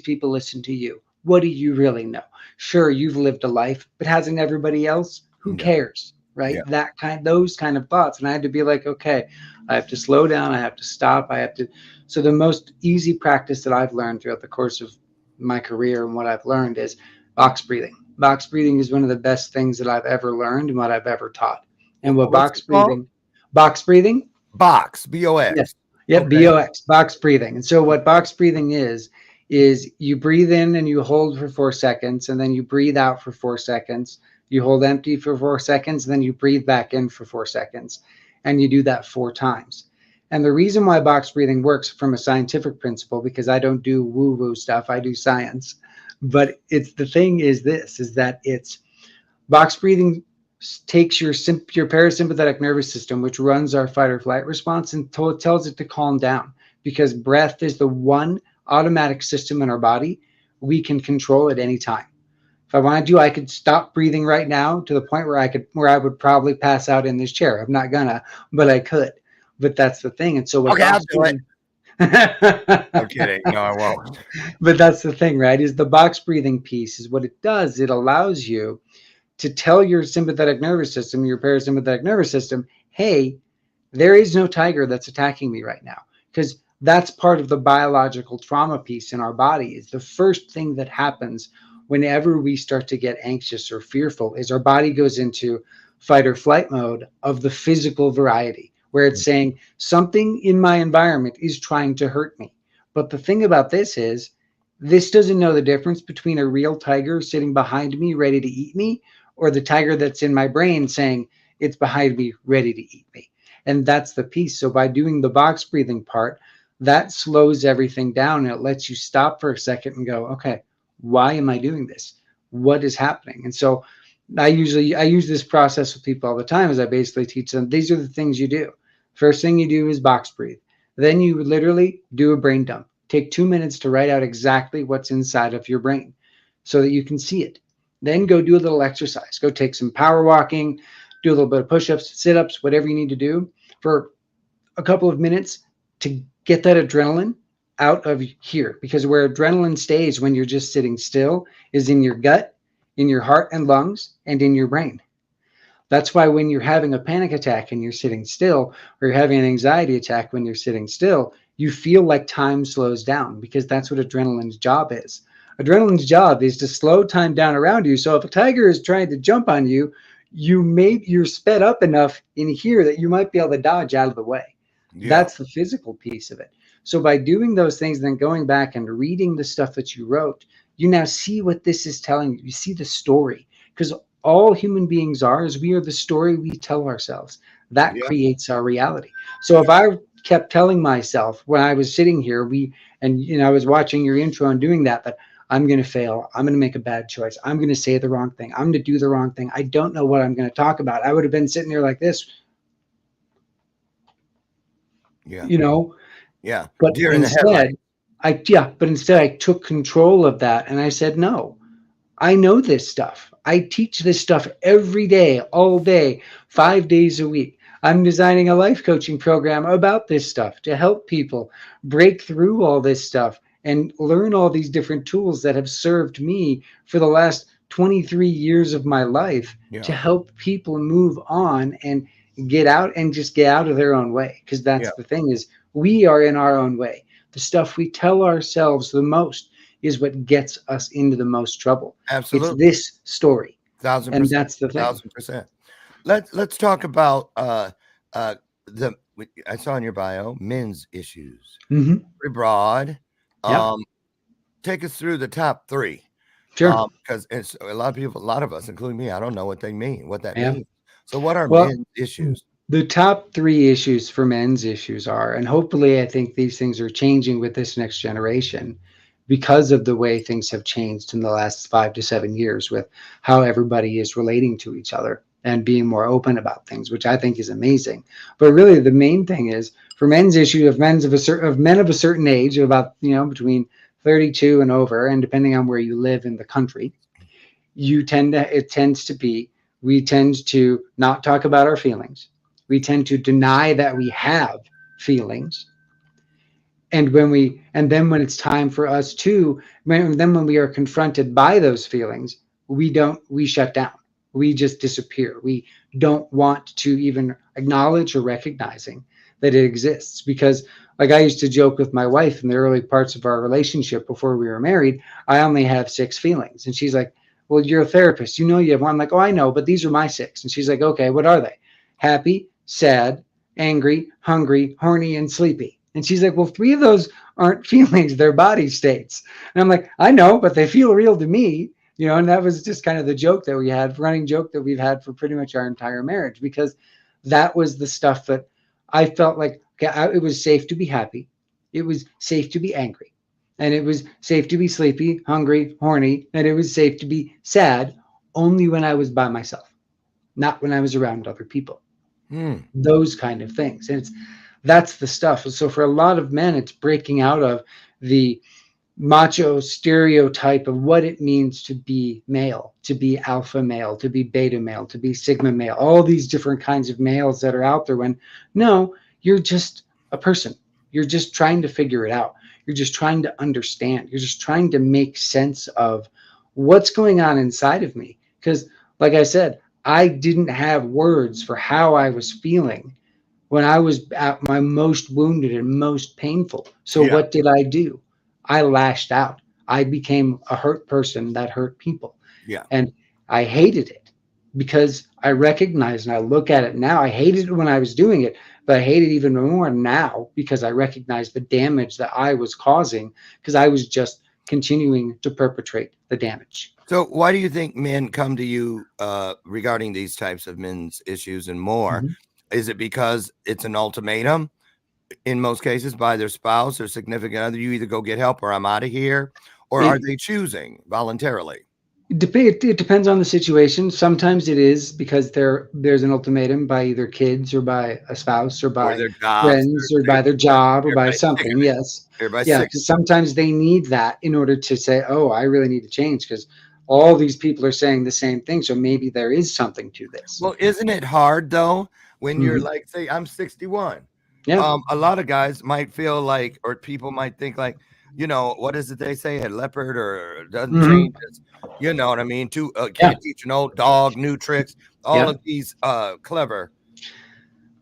people listen to you? What do you really know? Sure, you've lived a life, but hasn't everybody else? Who cares? Right? Yeah. Those kind of thoughts. And I had to be like, okay, I have to slow down. I have to stop. So the most easy practice that I've learned throughout the course of my career and what I've learned is box breathing. Box breathing is one of the best things that I've ever learned and what I've ever taught. And what box breathing, box, B-O-X. Yes. Yep. Okay. B-O-X, box breathing. And so what box breathing is you breathe in and you hold for 4 seconds, and then you breathe out for 4 seconds. You hold empty for 4 seconds, and then you breathe back in for 4 seconds. And you do that 4 times. And the reason why box breathing works from a scientific principle, because I don't do woo-woo stuff, I do science. But it's box breathing takes your parasympathetic nervous system, which runs our fight or flight response, and tells it to calm down, because breath is the one automatic system in our body we can control at any time. If I wanted to, I could stop breathing right now to the point where I would probably pass out in this chair. I'm not gonna, but I could. But that's the thing. And so what I'll do it. I'm kidding. No, I won't. But that's the thing, right? Is the box breathing piece is what it does. It allows you to tell your sympathetic nervous system, your parasympathetic nervous system, hey, there is no tiger that's attacking me right now. Because that's part of the biological trauma piece in our body. Is the first thing that happens whenever we start to get anxious or fearful is our body goes into fight or flight mode of the physical variety, where it's saying something in my environment is trying to hurt me. But the thing about this is, this doesn't know the difference between a real tiger sitting behind me ready to eat me, or the tiger that's in my brain saying it's behind me ready to eat me. And that's the piece. So by doing the box breathing part, that slows everything down, and it lets you stop for a second and go, okay, why am I doing this? What is happening? And so I use this process with people all the time, as I basically teach them, these are the things you do. First thing you do is box breathe. Then you literally do a brain dump. Take 2 minutes to write out exactly what's inside of your brain so that you can see it. Then go do a little exercise. Go take some power walking, do a little bit of push-ups, sit-ups, whatever you need to do for a couple of minutes to get that adrenaline out of here. Because where adrenaline stays when you're just sitting still is in your gut, in your heart and lungs, and in your brain. That's why when you're having a panic attack and you're sitting still, or you're having an anxiety attack when you're sitting still, you feel like time slows down, because that's what adrenaline's job is. Adrenaline's job is to slow time down around you. So if a tiger is trying to jump on you, you're sped up enough in here that you might be able to dodge out of the way. Yeah. That's the physical piece of it. So by doing those things, then going back and reading the stuff that you wrote, you now see what this is telling you. You see the story, because all human beings we are the story we tell ourselves. That creates our reality. So if I kept telling myself when I was sitting here, I was watching your intro and doing that I'm going to fail. I'm going to make a bad choice. I'm going to say the wrong thing. I'm going to do the wrong thing. I don't know what I'm going to talk about. I would have been sitting there like this. Yeah. Yeah. But instead, I took control of that and I said, no, I know this stuff. I teach this stuff every day, all day, 5 days a week. I'm designing a life coaching program about this stuff to help people break through all this stuff and learn all these different tools that have served me for the last 23 years of my life to help people move on and get out of their own way. Because that's the thing, is we are in our own way. The stuff we tell ourselves the most is what gets us into the most trouble. Absolutely. It's this story. 1,000%. And that's the thing. 1,000%. Let's talk about I saw in your bio, men's issues. Mm-hmm. Very broad. Take us through the top 3. Sure. Because it's a lot of us, including me, I don't know what they mean, what that means. So what are men's issues? The top 3 issues for men's issues are, and hopefully I think these things are changing with this next generation because of the way things have changed in the last 5 to 7 years with how everybody is relating to each other and being more open about things, which I think is amazing. But really the main thing is for men's issue of men of a certain age, of about, between 32 and over, and depending on where you live in the country, we tend to not talk about our feelings. We tend to deny that we have feelings. And when it's time for us when we are confronted by those feelings, we shut down. We just disappear. We don't want to even acknowledge or recognizing that it exists. Because like I used to joke with my wife in the early parts of our relationship before we were married, I only have 6 feelings. And she's like, well, you're a therapist. You have one. I'm like, oh, I know, but these are my 6. And she's like, okay, what are they? Happy, sad, angry, hungry, horny, and sleepy. And she's like, well, 3 of those aren't feelings, they're body states. And I'm like, I know, but they feel real to me. And that was just kind of the running joke that we've had for pretty much our entire marriage, because that was the stuff that I felt like, it was safe to be happy. It was safe to be angry. And it was safe to be sleepy, hungry, horny. And it was safe to be sad only when I was by myself, not when I was around other people. Those kind of things. And that's the stuff. So for a lot of men, it's breaking out of the macho stereotype of what it means to be male, to be alpha male, to be beta male, to be sigma male, all these different kinds of males that are out there, when no, you're just a person. You're just trying to figure it out. You're just trying to understand. You're just trying to make sense of what's going on inside of me. Because like I said, I didn't have words for how I was feeling when I was at my most wounded and most painful. So what did I do? I lashed out. I became a hurt person that hurt people. Yeah. And I hated it because I recognize, and I look at it now, I hated it when I was doing it, but I hate it even more now because I recognize the damage that I was causing because I was just continuing to perpetrate the damage. So why do you think men come to you regarding these types of men's issues and more? Mm-hmm. Is it because it's an ultimatum in most cases by their spouse or significant other? You either go get help or I'm out of here. Or are they choosing voluntarily? It depends on the situation. Sometimes it is because there's an ultimatum by either kids or by a spouse or Or by their jobs, friends or by their job or by everybody's sick something. of it. Yes. Everybody's Yeah. sick. Because sometimes they need that in order to say, oh, I really need to change because all these people are saying the same thing. So maybe there is something to this. Well, isn't it hard though when you're Mhm. like, say, I'm 61. Yeah. A lot of guys might feel like, or people might think like, what is it they say? A leopard or doesn't Hmm. change its, you know what I mean? Yeah. Can't teach an old dog new tricks. All Yeah. of these clever.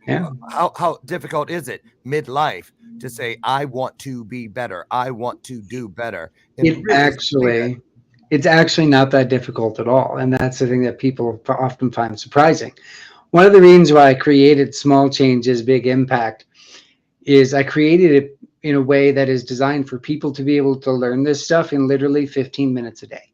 Yeah. How difficult is it midlife to say, I want to be better. I want to do better and It really say that. actually, it's actually not that difficult at all. And that's the thing that people often find surprising. One of the reasons why I created Small Changes, Big Impact is I created it in a way that is designed for people to be able to learn this stuff in literally 15 minutes a day.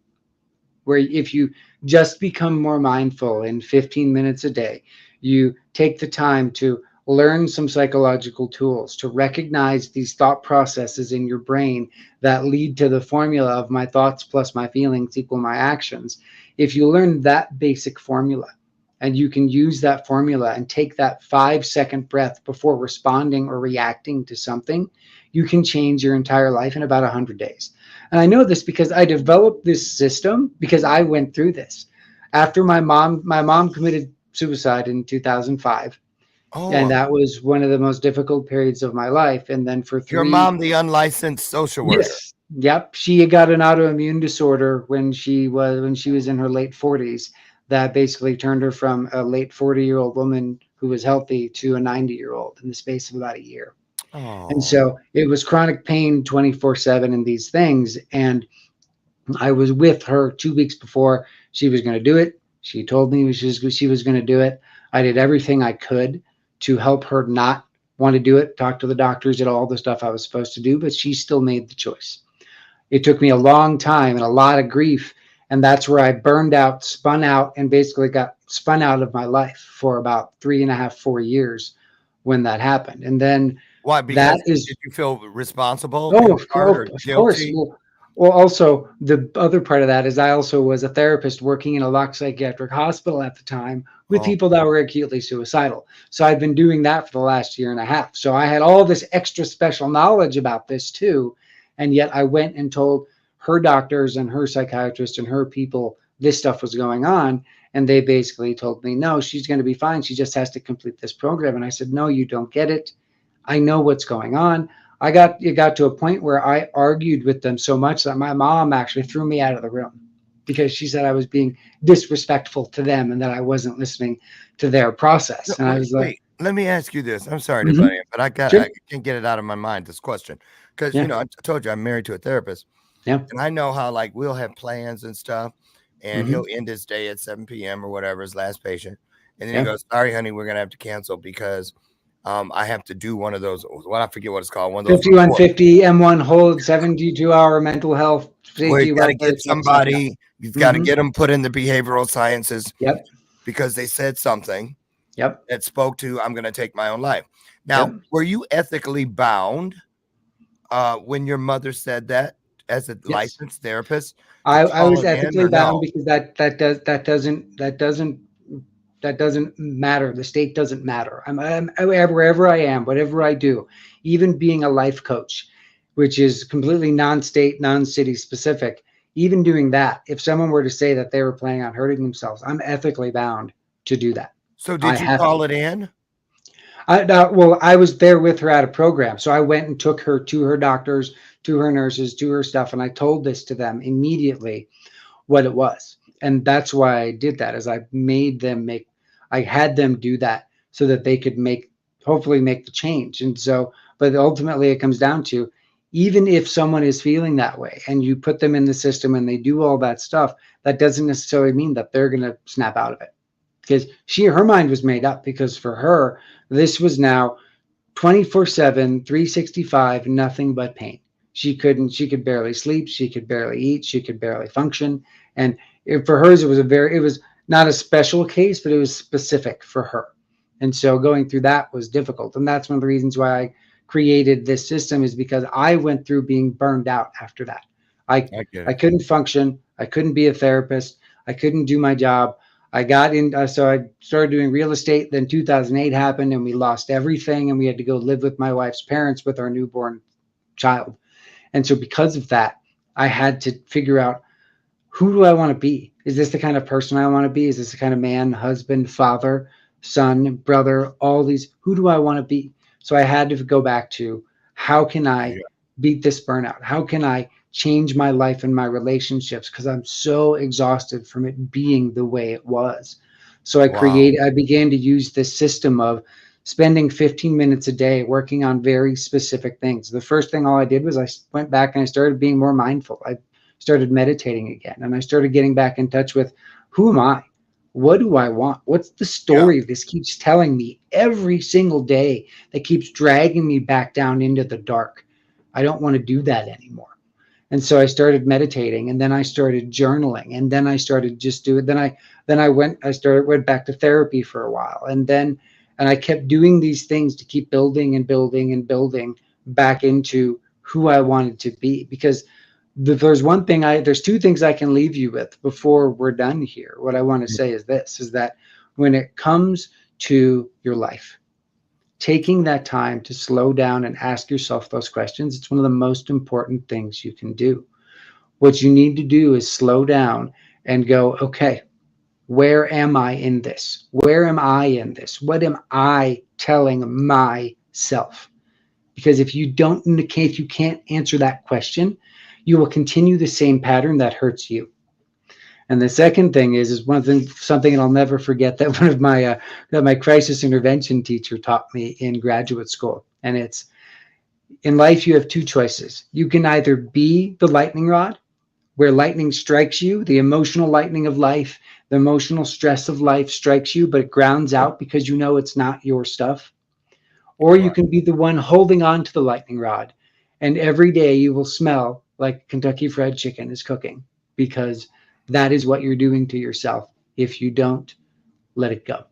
Where if you just become more mindful in 15 minutes a day, you take the time to learn some psychological tools to recognize these thought processes in your brain that lead to the formula of my thoughts plus my feelings equal my actions. If you learn that basic formula, and you can use that formula and take that 5-second breath before responding or reacting to something, you can change your entire life in about 100 days. And I know this because I developed this system because I went through this. After my mom committed suicide in 2005. Oh, And that was one of the most difficult periods of my life. And then for your mom, the unlicensed social worker. yes, yep, she got an autoimmune disorder when she was in her late 40s that basically turned her from a late 40-year-old woman who was healthy to a 90-year-old in the space of about a year. And Oh, so it was chronic pain 24/7 in these things. And I was with her 2 weeks before she was going to do it. She told me she was going to do it. I did everything I could to help her not want to do it, talk to the doctors, did all the stuff I was supposed to do, but she still made the choice. It took me a long time and a lot of grief. And that's where I burned out, spun out, and basically got spun out of my life for about 3.5, 4 years when that happened. And then why? that Because is did you feel responsible oh, in part or of course. guilty? Well, also the other part of that is I also was a therapist working in a locked psychiatric hospital at the time with Oh, people that were acutely suicidal. So I'd been doing that for the last year and a half. So I had all this extra special knowledge about this too. And yet I went and told her doctors and her psychiatrist and her people this stuff was going on. And they basically told me, no, she's going to be fine. She just has to complete this program. And I said, no, you don't get it. I know what's going on. It got to a point where I argued with them so much that my mom actually threw me out of the room because she said I was being disrespectful to them and that I wasn't listening to their process. And I was like, wait, let me ask you this. I'm sorry to mm-hmm, butt in, but sure, I can't get it out of my mind, this question. Because, yeah, I told you I'm married to a therapist. yeah, And I know how, like, we'll have plans and stuff. And mm-hmm, he'll end his day at 7 p.m. or whatever, his last patient. And then he yeah. goes, sorry, honey, we're going to have to cancel because I have to do one of those. Well, I forget what it's called. One of those reports 5150 M1 hold 72-hour mental health where safety you got to welfare get check stuff. Yeah. somebody, you've got to Mm-hmm. get them put in the behavioral sciences Yep. because they said something Yep. that spoke to, I'm going to take my own life. Now, Yep. were you ethically bound when your mother said that as a Yes. licensed therapist to I call was it in ethically or bound no? because that doesn't matter. The state doesn't matter. I'm wherever I am, whatever I do, even being a life coach, which is completely non-state, non-city specific. Even doing that, if someone were to say that they were planning on hurting themselves, I'm ethically bound to do that. So I did you have call to. it in? Well, I was there with her at a program. So I went and took her to her doctors, to her nurses, to her stuff. And I told this to them immediately what it was. And that's why I did that is I had them do that so that they could hopefully make the change. And so, but ultimately it comes down to, even if someone is feeling that way and you put them in the system and they do all that stuff, that doesn't necessarily mean that they're going to snap out of it. Because her mind was made up because for her, this was now 24/7, 365, nothing but pain. She could barely sleep. She could barely eat. She could barely function. And for hers, it was not a special case, but it was specific for her. And so going through that was difficult. And that's one of the reasons why I created this system is because I went through being burned out after that. I I get I it. couldn't function. I couldn't be a therapist. I couldn't do my job. I got in, so I started doing real estate. Then 2008 happened and we lost everything and we had to go live with my wife's parents with our newborn child. And so because of that, I had to figure out, who do I want to be? Is this the kind of person I want to be? Is this the kind of man, husband, father, son, brother, all these? Who do I want to be? So I had to go back to, how can I beat this burnout? How can I change my life and my relationships? Because I'm so exhausted from it being the way it was. So I began to use this system of spending 15 minutes a day working on very specific things. The first thing all I did was I went back and I started being more mindful. I started meditating again, and I started getting back in touch with, who am I? What do I want? What's the story this keeps telling me every single day that keeps dragging me back down into the dark? I don't want to do that anymore. And so I started meditating, and then I started journaling, and then I started just doing, I went back to therapy for a while. And I kept doing these things to keep building and building and building back into who I wanted to be. Because there's two things I can leave you with before we're done here. What I want to say is this, is that when it comes to your life, taking that time to slow down and ask yourself those questions, it's one of the most important things you can do. What you need to do is slow down and go, okay, where am I in this? Where am I in this? What am I telling myself? Because if you can't answer that question, you will continue the same pattern that hurts you. And the second thing is something I'll never forget, that one of my crisis intervention teacher taught me in graduate school. And it's, in life, you have two choices. You can either be the lightning rod, where lightning strikes you, the emotional lightning of life, the emotional stress of life strikes you, but it grounds out because you know it's not your stuff. Or you can be the one holding on to the lightning rod, and every day you will smell like Kentucky Fried Chicken is cooking, because that is what you're doing to yourself if you don't let it go.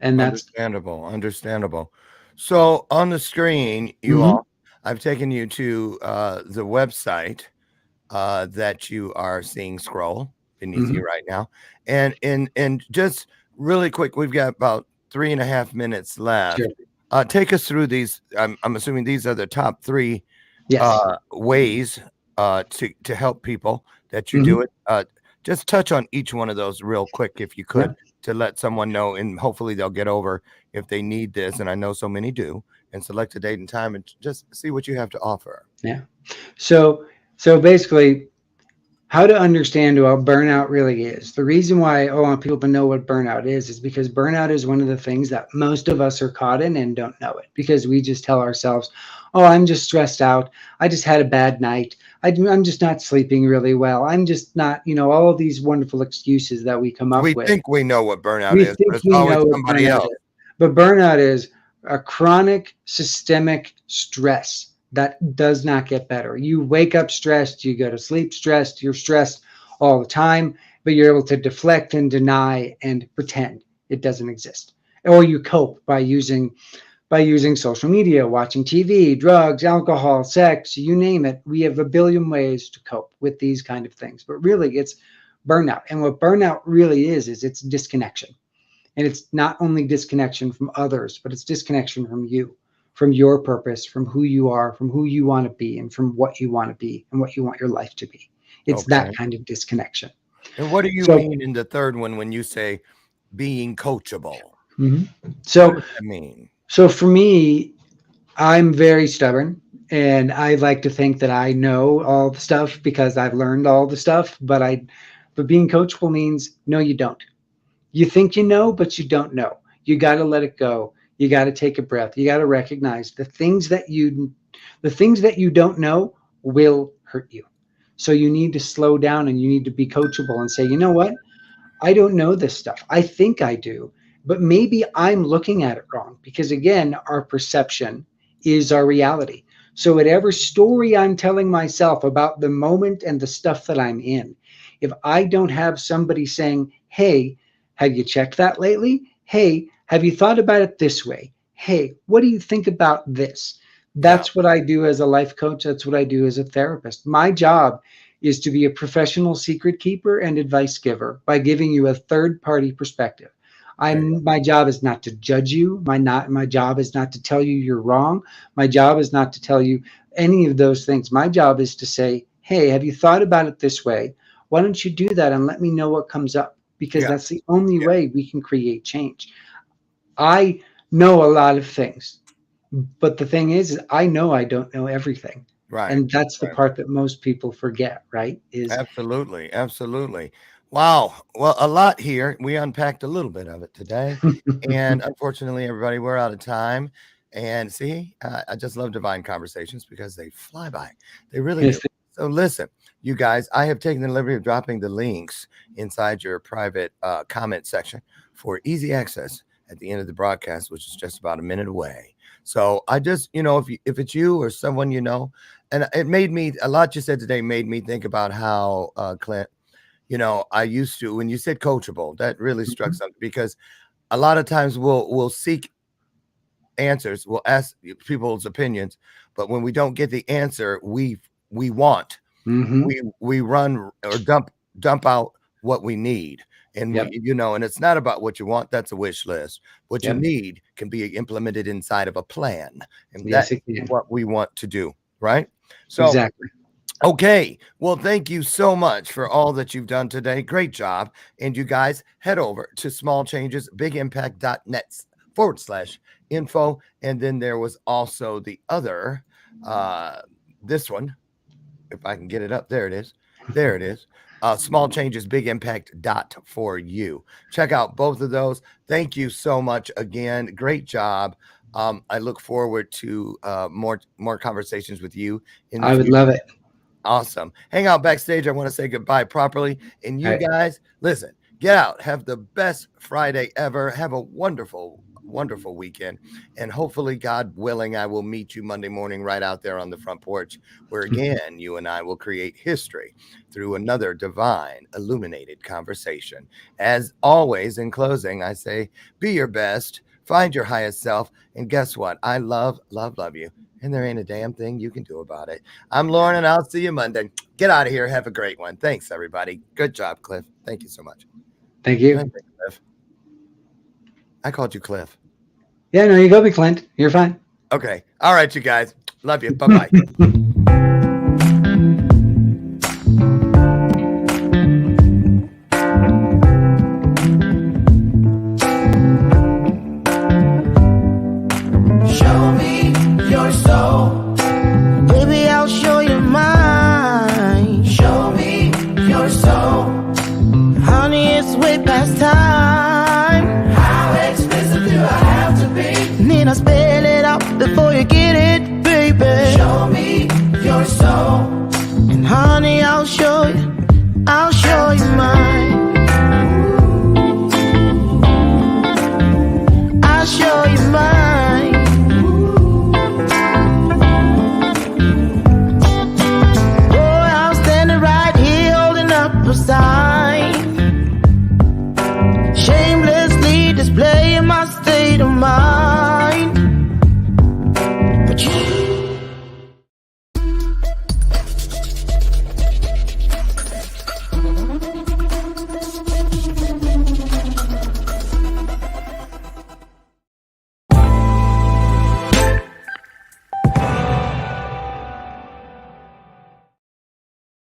And that's understandable. So on the screen, I've taken you to the website that you are seeing scroll beneath you right now. And just really quick, we've got about 3.5 minutes left. Sure. Take us through these. I'm assuming these are the top 3 ways to help people that you do it. Just touch on each one of those real quick, if you could, to let someone know, and hopefully they'll get over if they need this. And I know so many do, and select a date and time and just see what you have to offer. Yeah. So basically, how to understand what burnout really is. The reason why I want people to know what burnout is because burnout is one of the things that most of us are caught in and don't know it, because we just tell ourselves, oh, I'm just stressed out. I just had a bad night. I'm just not sleeping really well. I'm just not, all of these wonderful excuses that we come up with. We think we know what burnout is, but it's always somebody else. But burnout is a chronic systemic stress that does not get better. You wake up stressed, you go to sleep stressed, you're stressed all the time, but you're able to deflect and deny and pretend it doesn't exist. Or you cope by using social media, watching TV, drugs, alcohol, sex, you name it. We have a billion ways to cope with these kind of things, but really it's burnout. And what burnout really is it's disconnection. And it's not only disconnection from others, but it's disconnection from you, from your purpose, from who you are, from who you want to be, and from what you want to be and what you want your life to be. It's that kind of disconnection. And what do you mean in the third one when you say being coachable? So what does that mean? So for me, I'm very stubborn, and I like to think that I know all the stuff because I've learned all the stuff, but being coachable means no, you don't. You think you know, but you don't know. You got to let it go. You got to take a breath. You got to recognize the things that you don't know will hurt you. So you need to slow down and you need to be coachable and say, you know what? I don't know this stuff. I think I do, but maybe I'm looking at it wrong, because again, our perception is our reality. So whatever story I'm telling myself about the moment and the stuff that I'm in, if I don't have somebody saying, hey, have you checked that lately? Hey, have you thought about it this way? Hey, what do you think about this? That's what I do as a life coach. That's what I do as a therapist. My job is to be a professional secret keeper and advice giver by giving you a third-party perspective. My job is not to judge you. My job is not to tell you you're wrong. My job is not to tell you any of those things. My job is to say, hey, have you thought about it this way? Why don't you do that and let me know what comes up? Because that's the only way we can create change. I know a lot of things, but the thing is I know I don't know everything. Right. And that's the part that most people forget, right? Absolutely. Wow. Well, a lot here. We unpacked a little bit of it today. And unfortunately, everybody, we're out of time. And see, I just love divine conversations because they fly by. They really do. So listen, you guys, I have taken the liberty of dropping the links inside your private comment section for easy access at the end of the broadcast, which is just about a minute away. So I just, if it's you or someone and it made me, a lot you said today made me think about how, Clint, I used to, when you said coachable, that really struck something, because a lot of times we'll seek answers, we'll ask people's opinions, but when we don't get the answer we want, we run or dump out what we need. And and it's not about what you want. That's a wish list. What you need can be implemented inside of a plan. And that's what we want to do. Right. So, exactly. Okay. Well, thank you so much for all that you've done today. Great job. And you guys head over to smallchangesbigimpact.net/info. And then there was also the other, this one, if I can get it up. There it is. Small changes, big impact for you. Check out both of those. Thank you so much again. Great job. I look forward to more conversations with you. I would love it. Awesome. Hang out backstage. I want to say goodbye properly. And you guys, listen, get out. Have the best Friday ever. Have a wonderful weekend. And hopefully, God willing, I will meet you Monday morning right out there on the front porch, where again, you and I will create history through another divine illuminated conversation. As always, in closing, I say, be your best, find your highest self. And guess what? I love you. And there ain't a damn thing you can do about it. I'm Lauren, and I'll see you Monday. Get out of here. Have a great one. Thanks, everybody. Good job, Cliff. Thank you so much. Thank you. Cliff. I called you Cliff. Yeah, no, you go be Clint. You're fine. Okay. All right, you guys. Love you. Bye-bye. Show me your soul. Baby, I'll show you mine. Show me your soul. Honey, it's way past time. How expensive do I have to be? Need I spell it out before you get it, baby? Show me your soul. And honey, I'll show you mine. I'll show you mine. Boy, I'm standing right here holding up a sign, shamelessly displaying my state of mind.